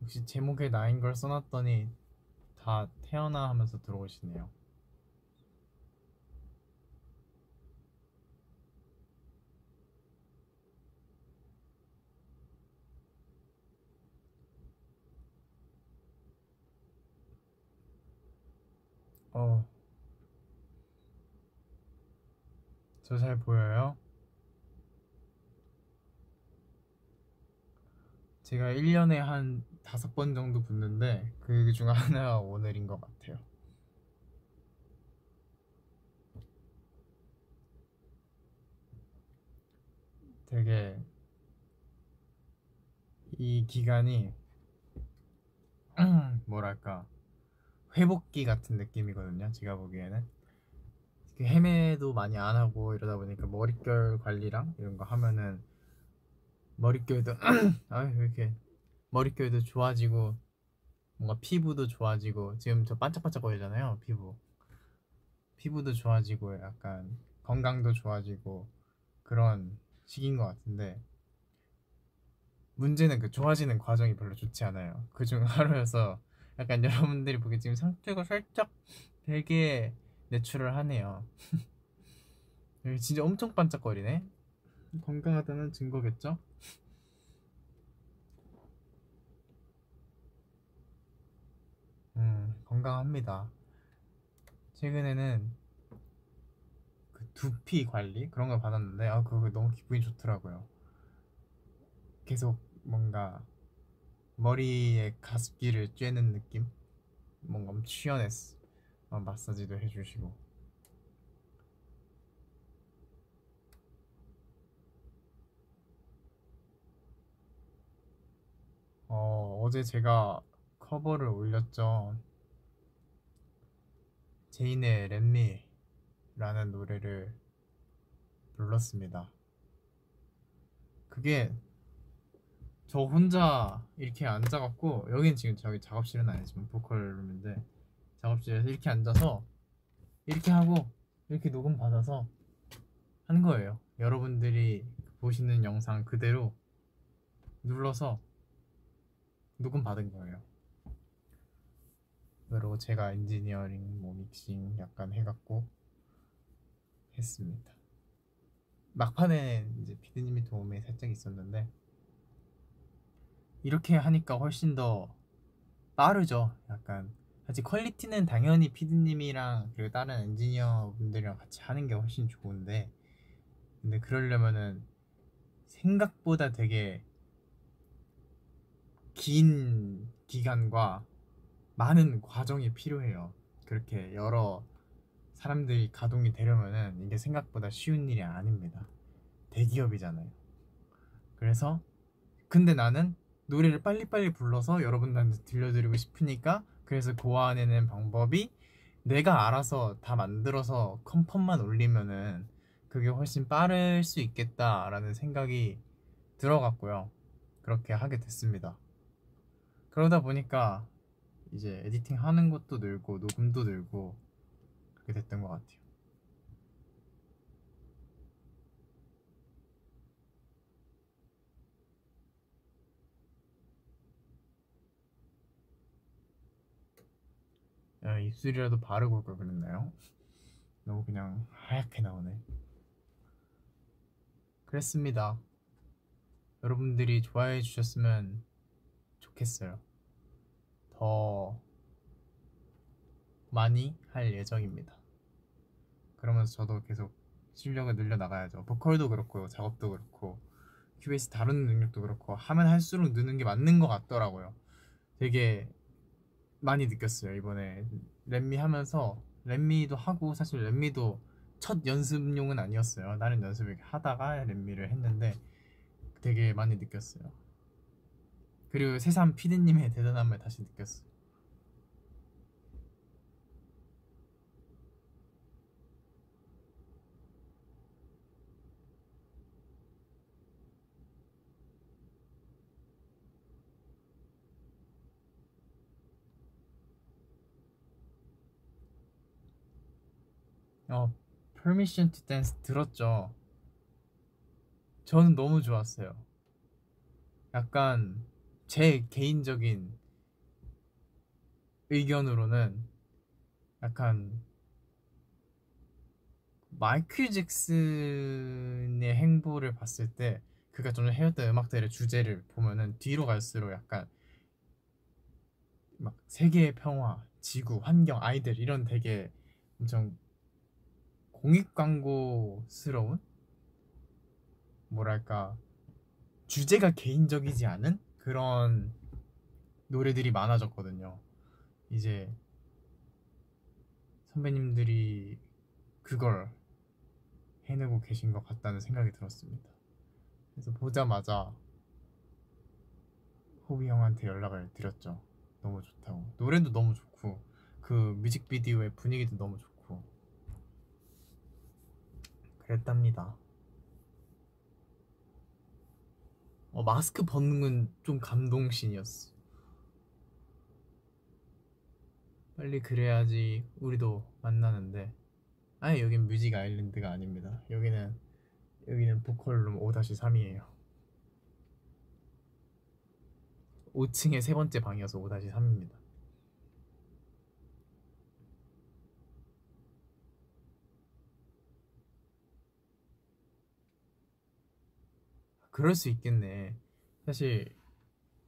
혹시 제목에 나인 걸 써놨더니 다 태어나 하면서 들어오시네요. 어, 저 잘 보여요? 제가 1년에 한 5번 정도 붙는데 그 중 하나가 오늘인 것 같아요. 되게 이 기간이 뭐랄까 회복기 같은 느낌이거든요. 제가 보기에는 그 헤매도 많이 안 하고 이러다 보니까 머릿결 관리랑 이런 거 하면은 머릿결도 아왜 이렇게 머릿결도 좋아지고 뭔가 피부도 좋아지고 지금 저 반짝반짝거리잖아요. 피부도 좋아지고 약간 건강도 좋아지고 그런 시기인 것 같은데 문제는 그 좋아지는 과정이 별로 좋지 않아요. 그중 하루여서 약간 여러분들이 보기 지금 상태가 살짝 되게 내추럴 하네요. 여기 진짜 엄청 반짝거리네. 건강하다는 증거겠죠? 건강합니다. 최근에는 그 두피 관리 그런 걸 받았는데 아 그거 너무 기분이 좋더라고요. 계속 뭔가 머리에 가습기를 쬐는 느낌? 뭔가 엄청 시원했어. 마사지도 해주시고. 어제 제가 커버를 올렸죠. 제인의 렛미라는 노래를 불렀습니다. 그게 저 혼자 이렇게 앉아갖고 여긴 지금 저희 작업실은 아니지만 보컬룸인데 작업실에서 이렇게 앉아서 이렇게 하고 이렇게 녹음 받아서 한 거예요. 여러분들이 보시는 영상 그대로 눌러서 녹음 받은 거예요. 그리고 제가 엔지니어링, 뭐 믹싱 약간 해갖고 했습니다. 막판에 이제 피디님이 도움이 살짝 있었는데 이렇게 하니까 훨씬 더 빠르죠. 약간 사실 퀄리티는 당연히 피디님이랑 그리고 다른 엔지니어 분들이랑 같이 하는 게 훨씬 좋은데 근데 그러려면은 생각보다 되게 긴 기간과 많은 과정이 필요해요. 그렇게 여러 사람들이 가동이 되려면은 이게 생각보다 쉬운 일이 아닙니다. 대기업이잖아요. 그래서 근데 나는 노래를 빨리빨리 불러서 여러분들한테 들려드리고 싶으니까 그래서 고안해낸 방법이 내가 알아서 다 만들어서 컨펌만 올리면은 그게 훨씬 빠를 수 있겠다라는 생각이 들어갔고요. 그렇게 하게 됐습니다. 그러다 보니까 이제 에디팅 하는 것도 늘고 녹음도 늘고 그렇게 됐던 것 같아요. 입술이라도 바르고 올 걸 그랬나요? 너무 그냥 하얗게 나오네. 그랬습니다. 여러분들이 좋아해 주셨으면 좋겠어요. 더 많이 할 예정입니다. 그러면서 저도 계속 실력을 늘려 나가야죠. 보컬도 그렇고 작업도 그렇고 QBS 다루는 능력도 그렇고 하면 할수록 느는 게 맞는 것 같더라고요. 되게 많이 느꼈어요. 이번에 렛미 하면서 렛미도 하고 사실 렛미도 첫 연습용은 아니었어요. 다른 연습을 하다가 렛미를 했는데 되게 많이 느꼈어요. 그리고 새삼 피디님의 대단함을 다시 느꼈어요. Permission to Dance 들었죠? 저는 너무 좋았어요. 약간 제 개인적인 의견으로는 약간 마이클 잭슨의 행보를 봤을 때 그가 좀 해왔던 음악들의 주제를 보면은 뒤로 갈수록 약간 막 세계의 평화, 지구, 환경, 아이들 이런 되게 엄청 공익 광고스러운 뭐랄까 주제가 개인적이지 않은 그런 노래들이 많아졌거든요. 이제 선배님들이 그걸 해내고 계신 것 같다는 생각이 들었습니다. 그래서 보자마자 호비 형한테 연락을 드렸죠. 너무 좋다고. 노래도 너무 좋고 그 뮤직비디오의 분위기도 너무 좋고 그랬답니다. 마스크 벗는 건 좀 감동신이었어. 빨리 그래야지 우리도 만나는데 아니 여긴 뮤직 아일랜드가 아닙니다. 여기는 보컬룸 5-3이에요. 5층의 세 번째 방이어서 5-3입니다. 그럴 수 있겠네. 사실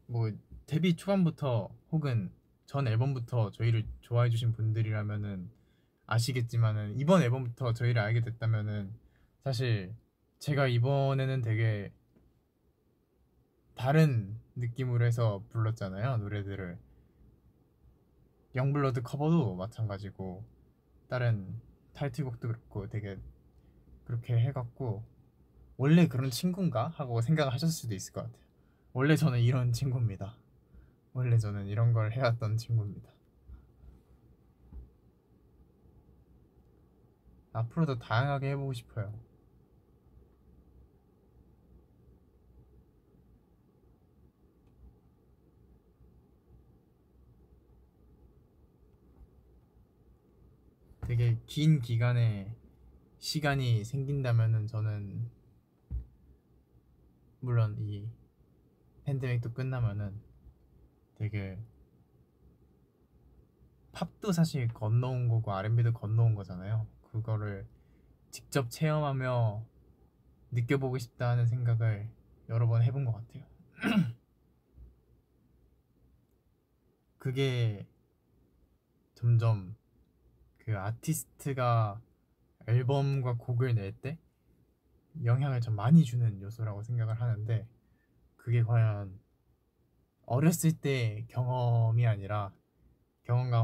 뭐 데뷔 초반부터 혹은 전 앨범부터 저희를 좋아해 주신 분들이라면은 아시겠지만은 이번 앨범부터 저희를 알게 됐다면은 사실 제가 이번에는 되게 다른 느낌으로 해서 불렀잖아요 노래들을. 영블러드 커버도 마찬가지고 다른 타이틀곡도 그렇고 되게 그렇게 해갖고 원래 그런 친구인가 하고 생각을 하셨을 수도 있을 것 같아요. 원래 저는 이런 친구입니다. 원래 저는 이런 걸 해왔던 친구입니다. 앞으로도 다양하게 해보고 싶어요. 되게 긴 기간의 시간이 생긴다면은 저는 물론 이 팬데믹도 끝나면은 되게 팝도 사실 건너온 거고 R&B도 건너온 거잖아요. 그거를 직접 체험하며 느껴보고 싶다는 생각을 여러 번 해본 것 같아요. 그게 점점 그 아티스트가 앨범과 곡을 낼 때 영향을 좀 많이 주는 요소라고 생각을 하는데 그게 과연 어렸을 때 경험과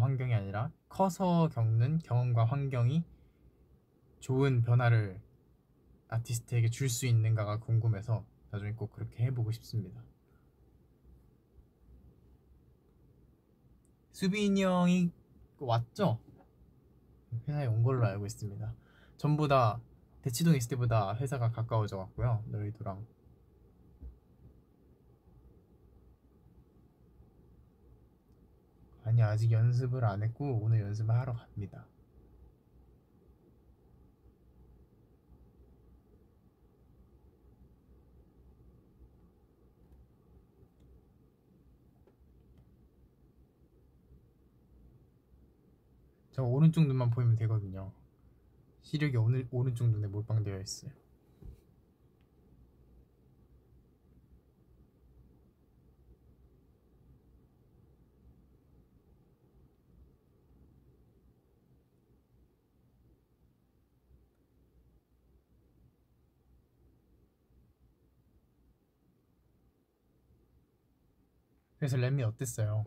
환경이 아니라 커서 겪는 경험과 환경이 좋은 변화를 아티스트에게 줄 수 있는가가 궁금해서 나중에 꼭 그렇게 해보고 싶습니다. 수빈이 형이 왔죠? 회사에 온 걸로 알고 있습니다. 전부 다 대치동에 있을 때보다 회사가 가까워져 갔고요. 너희도랑. 아니 아직 연습을 안 했고 오늘 연습을 하러 갑니다. 저 오른쪽 눈만 보이면 되거든요. 시력이 오늘 오른쪽 눈에 몰빵되어 있어요. 그래서 랩미 어땠어요?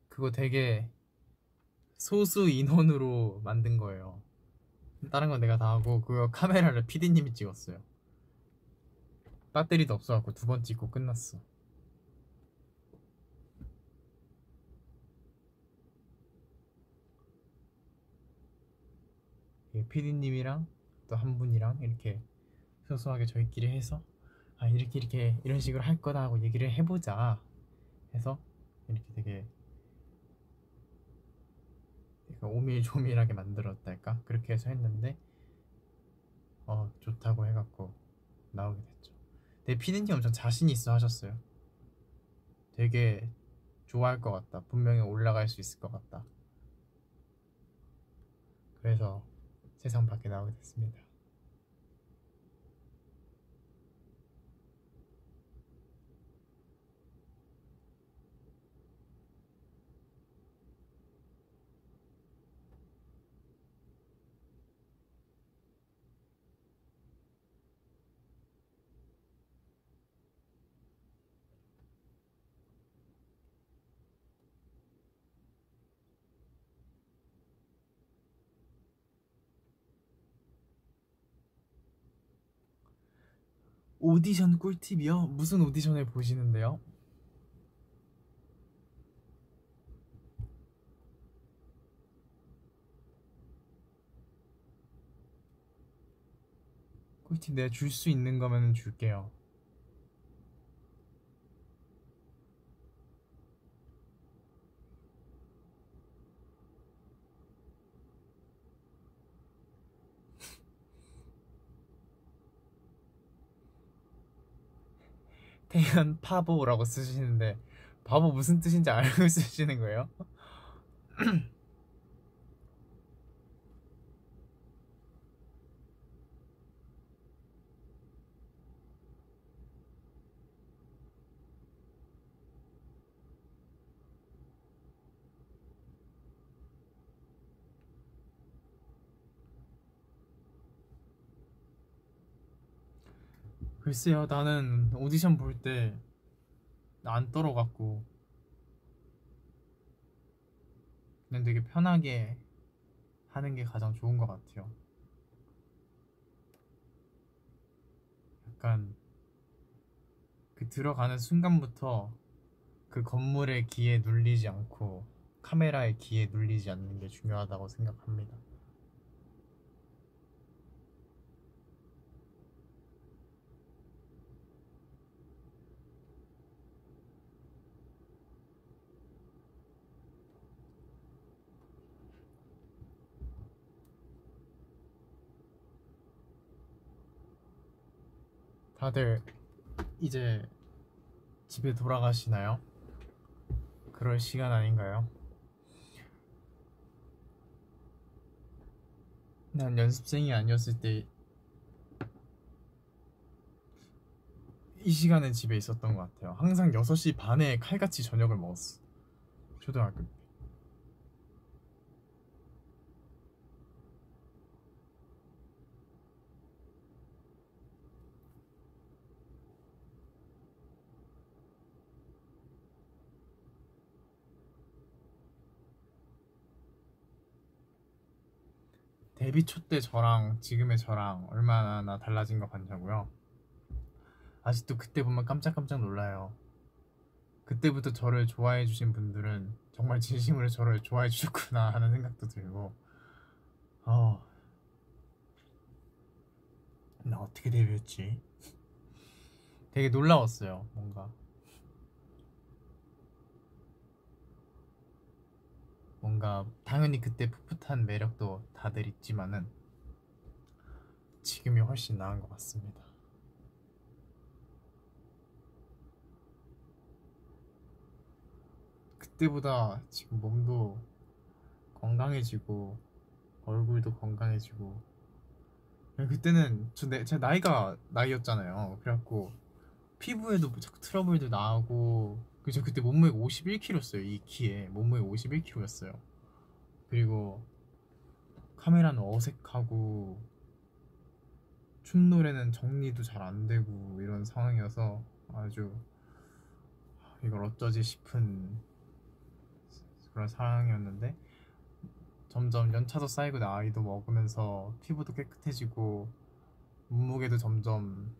그거 되게 소수 인원으로 만든 거예요. 다른 건 내가 다 하고 그거 카메라를 PD님이 찍었어요. 배터리도 없어갖고 두 번 찍고 끝났어. PD님이랑 또 한 분이랑 이렇게 소소하게 저희끼리 해서 아 이렇게 이런 식으로 할 거다 하고 얘기를 해보자 해서 이렇게 되게 오밀조밀하게 만들었달까 그렇게 해서 했는데 좋다고 해갖고 나오게 됐죠. 근데 피디님 엄청 자신 있어 하셨어요. 되게 좋아할 것 같다. 분명히 올라갈 수 있을 것 같다. 그래서 세상 밖에 나오게 됐습니다. 오디션 꿀팁이요? 무슨 오디션을 보시는데요? 꿀팁 내가 줄 수 있는 거면 줄게요. 태연 파보라고 쓰시는데 바보 무슨 뜻인지 알고 쓰시는 거예요? 글쎄요, 나는 오디션 볼 때 안 떨어갖고 그냥 되게 편하게 하는 게 가장 좋은 것 같아요. 약간 그 들어가는 순간부터 그 건물의 기에 눌리지 않고 카메라의 기에 눌리지 않는 게 중요하다고 생각합니다. 다들 이제 집에 돌아가시나요? 그럴 시간 아닌가요? 난 연습생이 아니었을 때 이 시간에 집에 있었던 것 같아요. 항상 6시 반에 칼같이 저녁을 먹었어. 초등학교 때. 데뷔 초 때 저랑 지금의 저랑 얼마나 달라진 것 같냐고요? 아직도 그때 보면 깜짝깜짝 놀라요. 그때부터 저를 좋아해 주신 분들은 정말 진심으로 저를 좋아해 주셨구나 하는 생각도 들고 어, 나 어떻게 데뷔했지? 되게 놀라웠어요. 뭔가 당연히 그때 풋풋한 매력도 다들 있지만은 지금이 훨씬 나은 것 같습니다. 그때보다 지금 몸도 건강해지고 얼굴도 건강해지고 그때는 제 나이가 나이였잖아요. 그래갖고 피부에도 뭐 자꾸 트러블도 나고 그저 그때 몸무게가 51kg였어요. 이 키에 몸무게 51kg였어요. 그리고 카메라는 어색하고 춤 노래는 정리도 잘 안 되고 이런 상황이어서 아주 이걸 어쩌지 싶은 그런 상황이었는데 점점 연차도 쌓이고 나이도 먹으면서 피부도 깨끗해지고 몸무게도 점점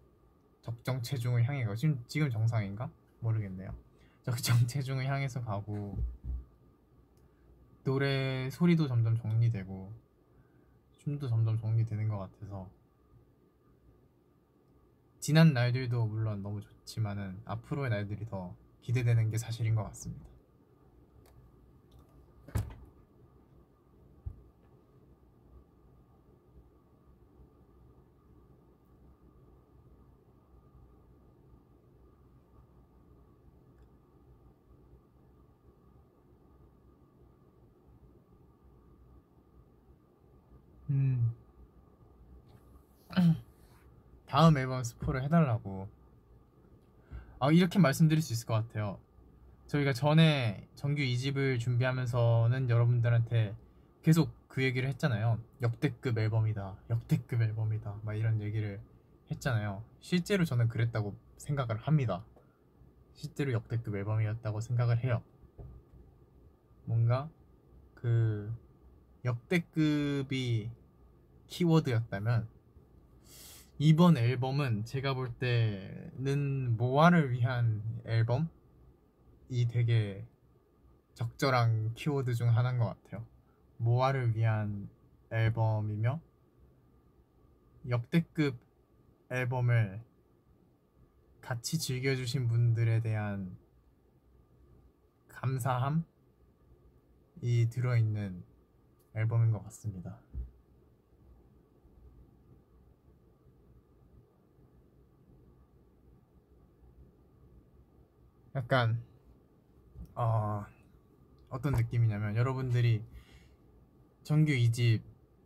적정 체중을 향해 가고 지금 정상인가? 모르겠네요. 적정 체중을 향해서 가고 노래 소리도 점점 정리되고 춤도 점점 정리되는 것 같아서 지난 날들도 물론 너무 좋지만은 앞으로의 날들이 더 기대되는 게 사실인 것 같습니다. 음, 다음 앨범 스포를 해달라고. 이렇게 말씀드릴 수 있을 것 같아요. 저희가 전에 정규 2집을 준비하면서는 여러분들한테 계속 그 얘기를 했잖아요. 역대급 앨범이다, 역대급 앨범이다, 막 이런 얘기를 했잖아요. 실제로 저는 그랬다고 생각을 합니다. 실제로 역대급 앨범이었다고 생각을 해요. 뭔가 그 역대급이 키워드였다면 이번 앨범은 제가 볼 때는 모아를 위한 앨범이 되게 적절한 키워드 중 하나인 것 같아요. 모아를 위한 앨범이며 역대급 앨범을 같이 즐겨주신 분들에 대한 감사함이 들어있는 앨범인 것 같습니다. 약간 어떤 느낌이냐면 여러분들이 정규 2집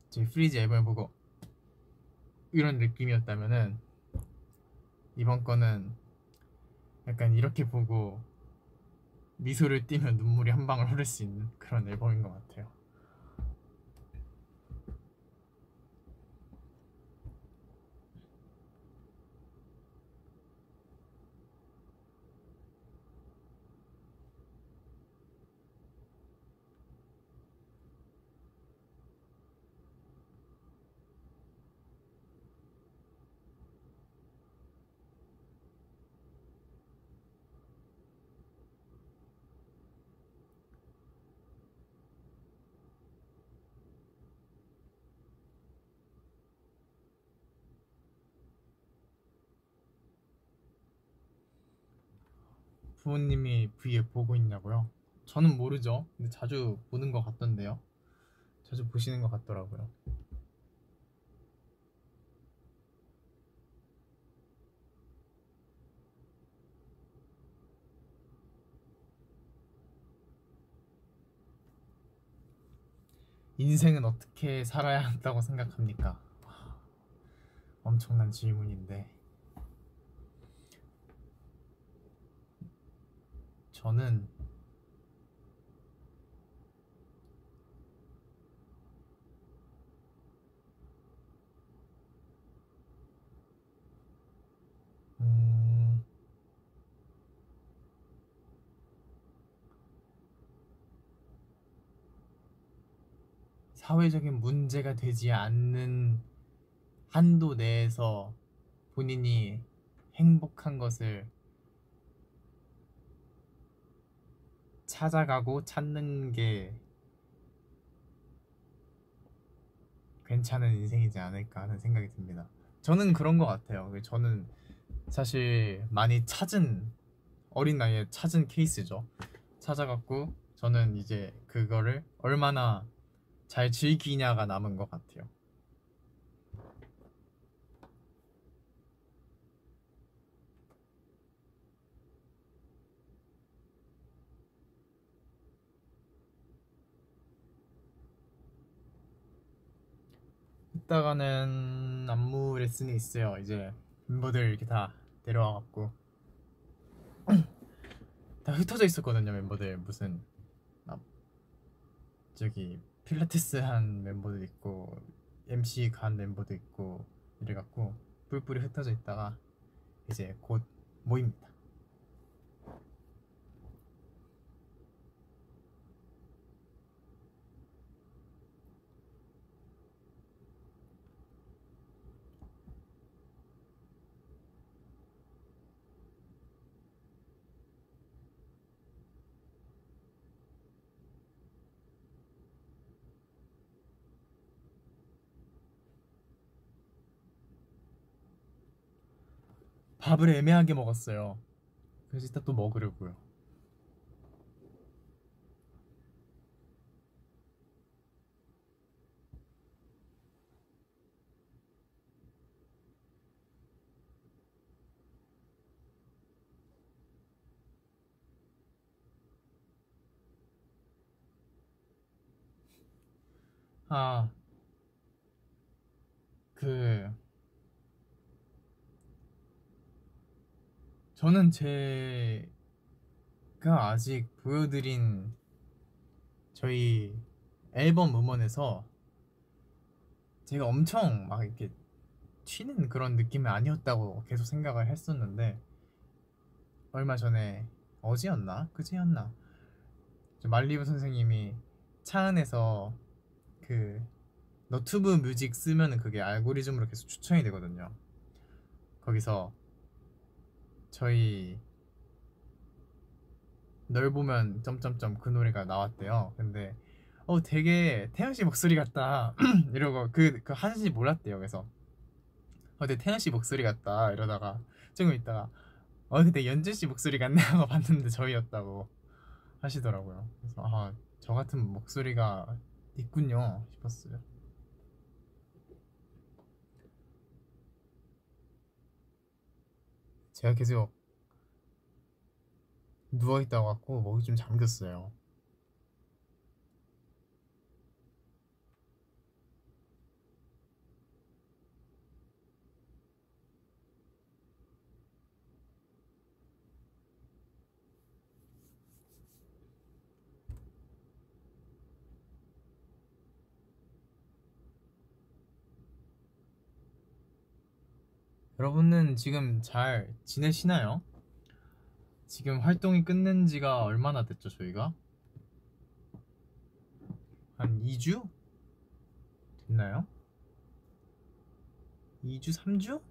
제 프리즈 앨범을 보고 이런 느낌이었다면은 이번 거는 약간 이렇게 보고 미소를 띠면 눈물이 한 방울 흐를 수 있는 그런 앨범인 것 같아요. 부모님이 V에 보고 있냐고요? 저는 모르죠. 근데 자주 보는 것 같던데요. 자주 보시는 것 같더라고요. 인생은 어떻게 살아야 한다고 생각합니까? 엄청난 질문인데 저는 음, 사회적인 문제가 되지 않는 한도 내에서 본인이 행복한 것을 찾아가고 찾는 게 괜찮은 인생이지 않을까 하는 생각이 듭니다. 저는 그런 것 같아요. 저는 사실 많이 찾은 어린 나이에 찾은 케이스죠. 찾아갖고 저는 이제 그거를 얼마나 잘 즐기냐가 남은 것 같아요. 이따가는 안무 레슨이 있어요. 이제 멤버들 이렇게 다 데려와갖고 다 흩어져 있었거든요. 멤버들 무슨 막 저기 필라테스 한 멤버도 있고 MC 간 멤버도 있고 이래갖고 뿔뿔이 흩어져 있다가 이제 곧 모입니다. 밥을 애매하게 먹었어요. 그래서 이따 또 먹으려고요. 아, 저는 제가 아직 보여드린 저희 앨범 음원에서 제가 엄청 막 이렇게 튀는 그런 느낌이 아니었다고 계속 생각을 했었는데, 얼마 전에 어제였나 그제였나 말리부 선생님이 차 안에서 그 너튜브 뮤직 쓰면은 그게 알고리즘으로 계속 추천이 되거든요. 거기서 저희 널 보면 점점점 그 노래가 나왔대요. 근데 되게 태연씨 목소리 같다 이러고 그 하는지 몰랐대요. 그래서 되게 태연씨 목소리 같다 이러다가 조금 있다가 근데 연준씨 목소리 같네 하고 봤는데 저희였다고 하시더라고요. 그래서 저 같은 목소리가 있군요 싶었어요. 제가 계속 누워있다가 갖고 목이 좀 잠겼어요. 여러분은 지금 잘 지내시나요? 지금 활동이 끝낸 지가 얼마나 됐죠, 저희가? 한 2주? 됐나요? 2주, 3주?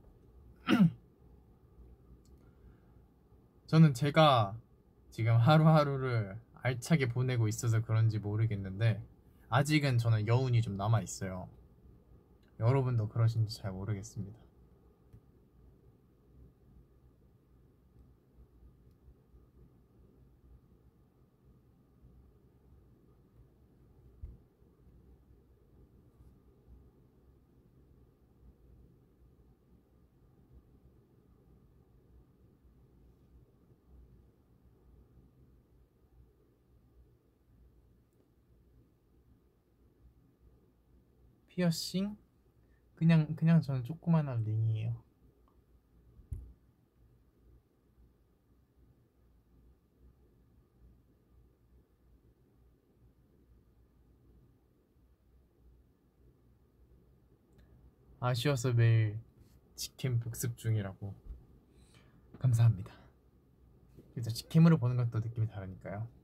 저는 제가 지금 하루하루를 알차게 보내고 있어서 그런지 모르겠는데 아직은 저는 여운이 좀 남아있어요. 여러분도 그러신지 잘 모르겠습니다. 피어싱? 그냥 저는 조그만한 링이에요. 아쉬워서 매일 직캠 복습 중이라고. 감사합니다. 그래서 직캠으로 보는 것도 느낌이 다르니까요.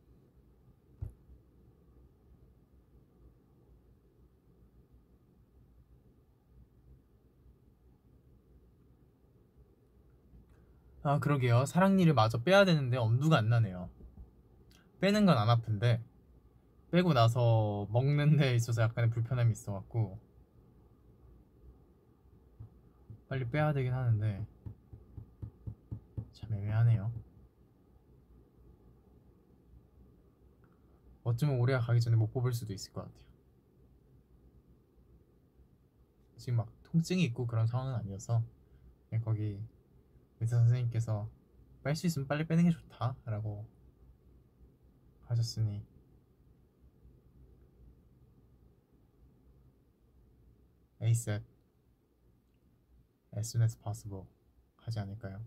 그러게요. 사랑니를 마저 빼야 되는데 엄두가 안 나네요. 빼는 건 안 아픈데 빼고 나서 먹는 데 있어서 약간의 불편함이 있어갖고 빨리 빼야 되긴 하는데 참 애매하네요. 어쩌면 올해가 가기 전에 못 뽑을 수도 있을 것 같아요. 지금 막 통증이 있고 그런 상황은 아니어서 그냥 거기 의사 선생님께서 뺄 수 있으면 빨리 빼는 게 좋다라고 하셨으니 ASAP, as soon as possible 하지 않을까요?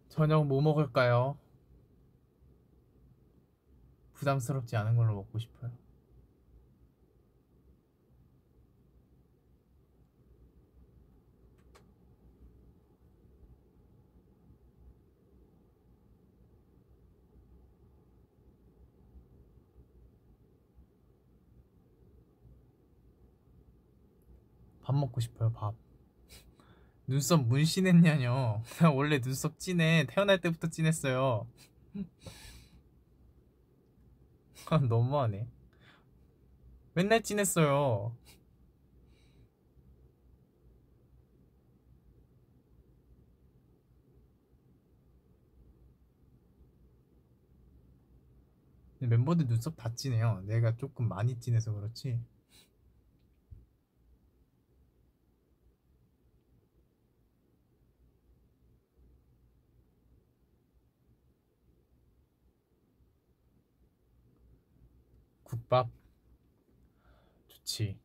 저녁 뭐 먹을까요? 부담스럽지 않은 걸로 먹고 싶어요. 밥 먹고 싶어요. 밥. 눈썹 문신했냐뇨. 나 원래 눈썹 진해. 태어날 때부터 진했어요. 너무하네. 맨날 진했어요. 근데 멤버들 눈썹 다 진해요. 내가 조금 많이 진해서 그렇지. 국밥 좋지.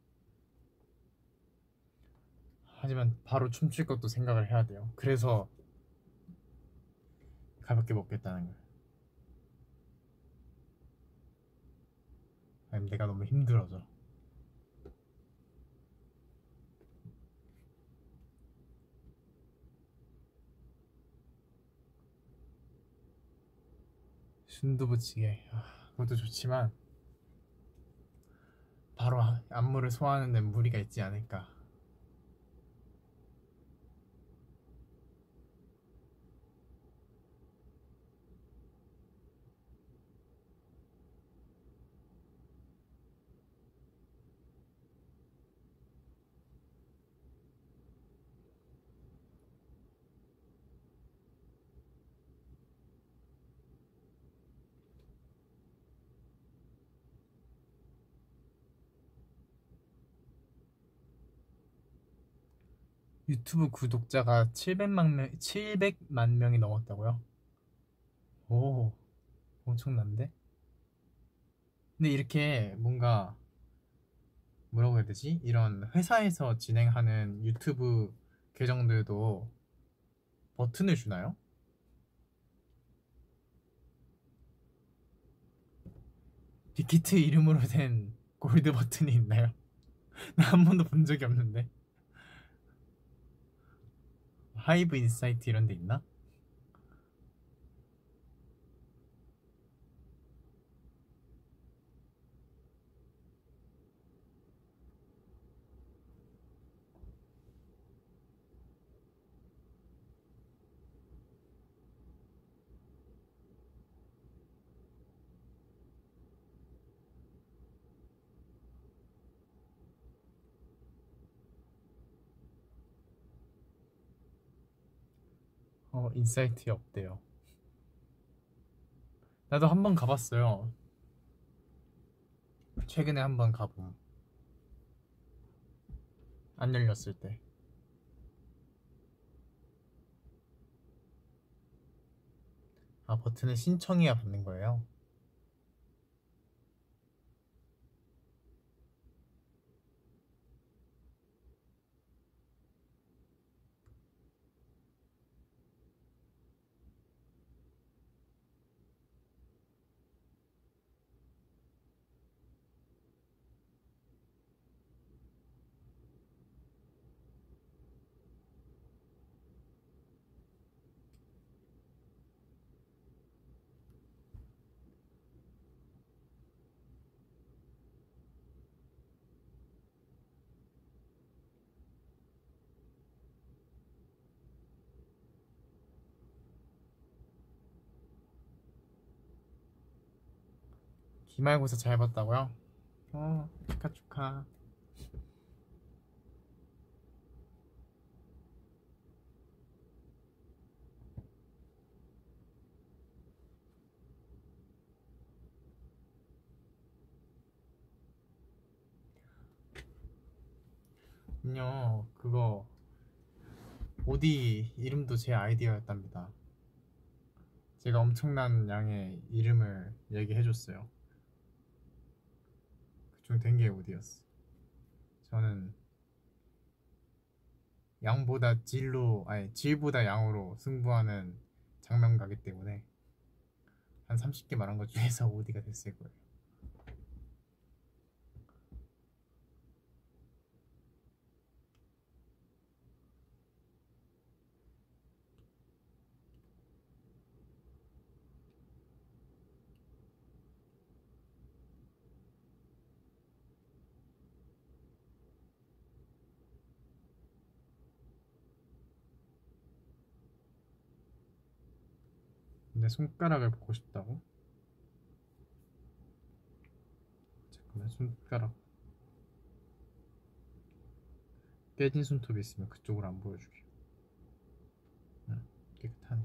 하지만 바로 춤출 것도 생각을 해야 돼요. 그래서 가볍게 먹겠다는 거예요. 아니면 내가 너무 힘들어져. 순두부찌개 그것도 좋지만 바로 안무를 소화하는 데 무리가 있지 않을까. 유튜브 구독자가 700만 명이 넘었다고요? 오, 엄청난데? 근데 이렇게 뭔가 뭐라고 해야 되지? 이런 회사에서 진행하는 유튜브 계정들도 버튼을 주나요? 빅히트 이름으로 된 골드 버튼이 있나요? 나 한 번도 본 적이 없는데. 하이브 인사이트 이런 데 있나? 인사이트에 없대요. 나도 한 번 가봤어요. 최근에 한 번 가봄. 안 열렸을 때. 아, 버튼을 신청해야 받는 거예요? 기말고사 잘 봤다고요? 축하 축하. 아니요, 그거 오디 이름도 제 아이디어였답니다. 제가 엄청난 양의 이름을 얘기해줬어요. 그중 된 게 오디였어. 저는 양보다 질로, 아니 질보다 양으로 승부하는 장면가기 때문에 한 30개 말한 것 중에서 오디가 됐을 거예요. 근데 손가락을 보고 싶다고? 잠깐만, 손가락 깨진 손톱이 있으면 그쪽으로 안 보여주게. 응, 깨끗하네.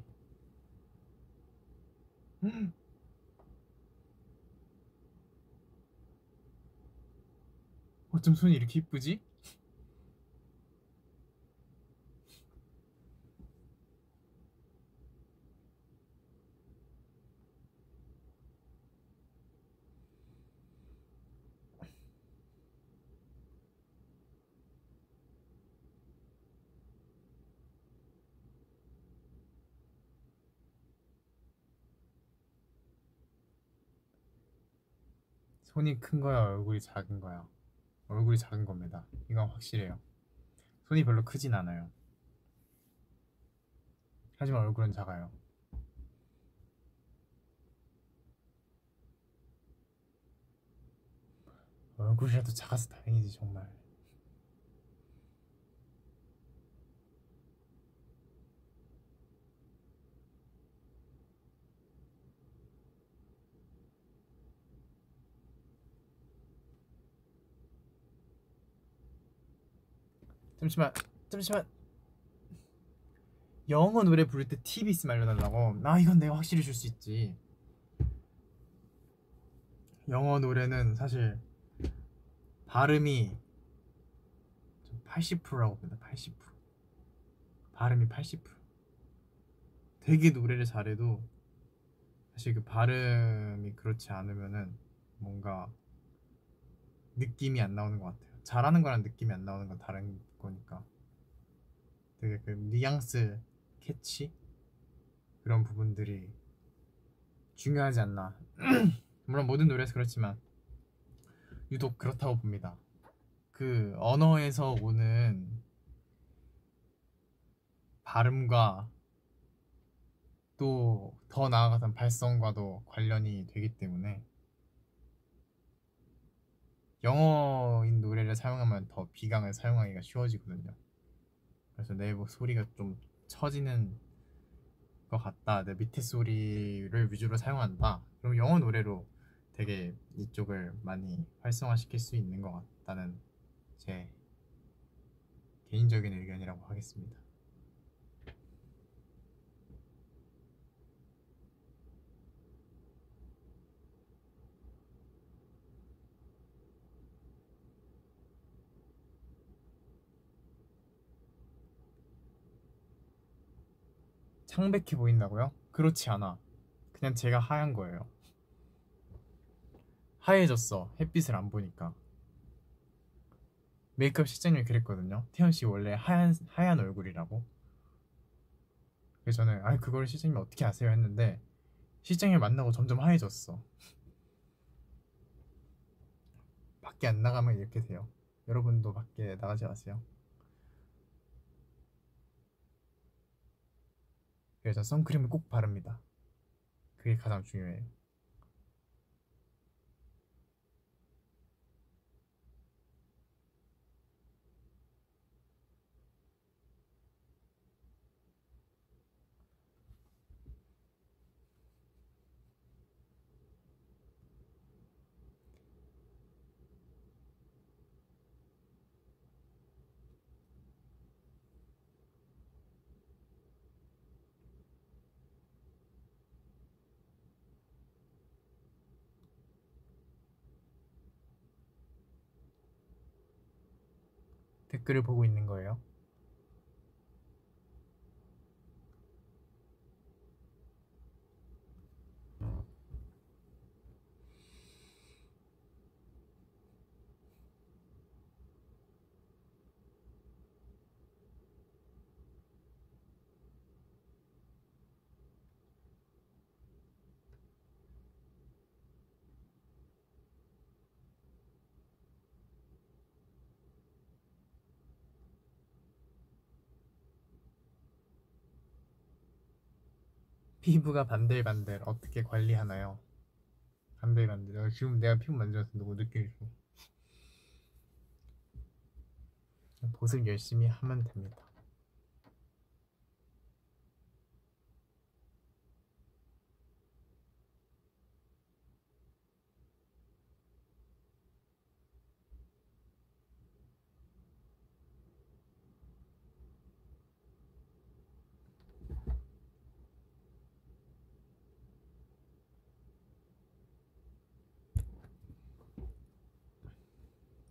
어쩜 손이 이렇게 이쁘지? 손이 큰 거야, 얼굴이 작은 거야? 얼굴이 작은 겁니다. 이건 확실해요. 손이 별로 크진 않아요. 하지만 얼굴은 작아요. 얼굴이라도 작아서 다행이지 정말. 잠시만, 잠시만. 영어 노래 부를 때 팁 있으면 알려달라고. 아, 이건 내가 확실히 줄 수 있지. 영어 노래는 사실 발음이 80%라고 봅니다. 80%. 발음이 80%. 되게 노래를 잘해도 사실 그 발음이 그렇지 않으면은 뭔가 느낌이 안 나오는 것 같아요. 잘하는 거랑 느낌이 안 나오는 건 다른 거니까. 되게 그 뉘앙스, 캐치 그런 부분들이 중요하지 않나. 물론 모든 노래에서 그렇지만 유독 그렇다고 봅니다. 그 언어에서 오는 발음과 또 더 나아가선 발성과도 관련이 되기 때문에 영어인 노래를 사용하면 더 비강을 사용하기가 쉬워지거든요. 그래서 내 소리가 좀 처지는 것 같다, 내 밑에 소리를 위주로 사용한다, 그럼 영어 노래로 되게 이쪽을 많이 활성화시킬 수 있는 것 같다는 제 개인적인 의견이라고 하겠습니다. 창백해 보인다고요? 그렇지 않아. 그냥 제가 하얀 거예요. 하얘졌어, 햇빛을 안 보니까. 메이크업 실장님이 그랬거든요. 태연 씨 원래 하얀 얼굴이라고. 그래서 저는 아, 그걸 실장님 어떻게 아세요 했는데 실장님 만나고 점점 하얘졌어. 밖에 안 나가면 이렇게 돼요. 여러분도 밖에 나가지 마세요. 그래서 선크림을 꼭 바릅니다. 그게 가장 중요해요. 댓글을 보고 있는 거예요. 피부가 반들반들 어떻게 관리하나요? 반들반들. 지금 내가 피부 만져서 누구 느끼겠어. 보습 열심히 하면 됩니다.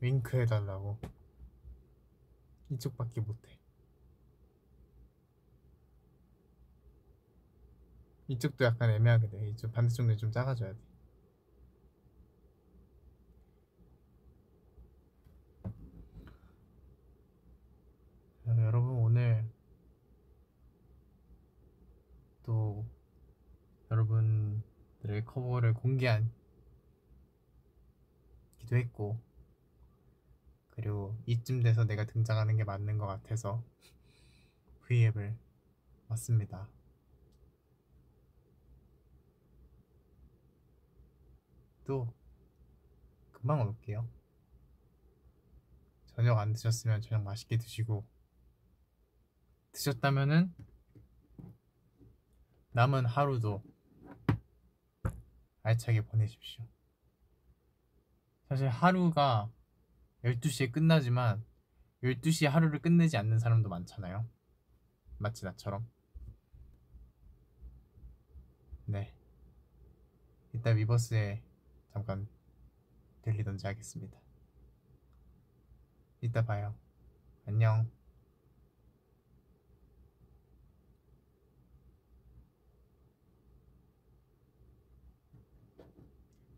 윙크 해달라고. 이쪽밖에 못해. 이쪽도 약간 애매하게 돼. 이쪽 반대쪽 눈이 좀 작아져야 돼. 여러분 오늘 또 여러분들의 커버를 공개한 기도 했고, 그리고 이쯤 돼서 내가 등장하는 게 맞는 것 같아서 V앱을 왔습니다. 또 금방 올게요. 저녁 안 드셨으면 저녁 맛있게 드시고, 드셨다면은 남은 하루도 알차게 보내십시오. 사실 하루가 12시에 끝나지만 12시에 하루를 끝내지 않는 사람도 많잖아요. 마치 나처럼. 네, 이따 위버스에 잠깐 들리던지 하겠습니다. 이따 봐요. 안녕.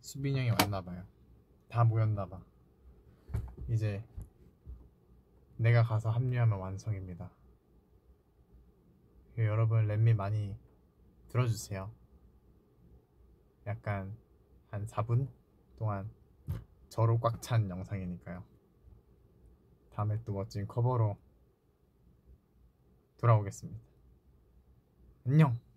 수빈이 형이 왔나봐요. 다 모였나봐. 이제 내가 가서 합류하면 완성입니다. 여러분 렛미 많이 들어주세요. 약간 한 4분 동안 저로 꽉 찬 영상이니까요. 다음에 또 멋진 커버로 돌아오겠습니다. 안녕.